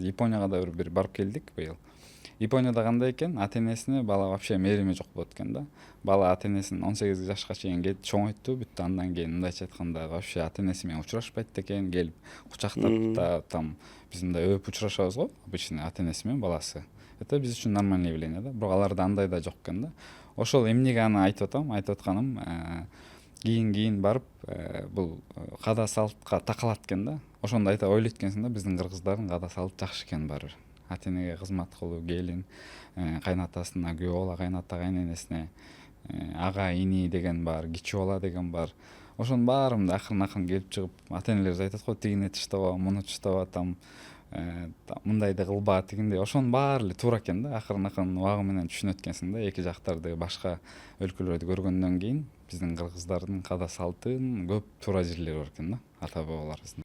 Японияга да бир барып келдик быйыл. Японияда кандай экен, ата энесине бала вообще мээрими жок болот экен да. Бала ата энесин 18 жашка чейин чоңойту, бүттү. Андан кийин мындайча айтканда вообще ата энеси менен учурашпайт экен, келип кучактап да там биз мындай өп учурашабыз го, обычно ата энеси менен баласы. Это биз үчүн нормальное явление да. Бирок аларда андай да жок экен да. Ошол эмнеге аны айтып атам? Айтып атканым, кийин барып бул када салтка такалат экен да. Ошондо ойлойт экенсиң да, биздин кыргыздардын када салты жакшы экен баары бир. Ата энеге кызмат кылуу, келин, кайнатасына күйөө бала, кайната кайненесине ага, ини деген бар, кичүү бала деген бар. Ошонун баарында акырын келип чыгып, ата энелерибиз айтат го, тигине тыштаба, муну тыштаба, мындайды кылба, тигиндей. Ошонун баары эле туура экен да. Акырын убагы менен түшүнөт экенсиң да, эки жактарды башка өлкөлөрдү көргөндөн кийин биздин кыргыздардын када салтын көп туура жерлери бар экен да, ата бабаларыбыздын.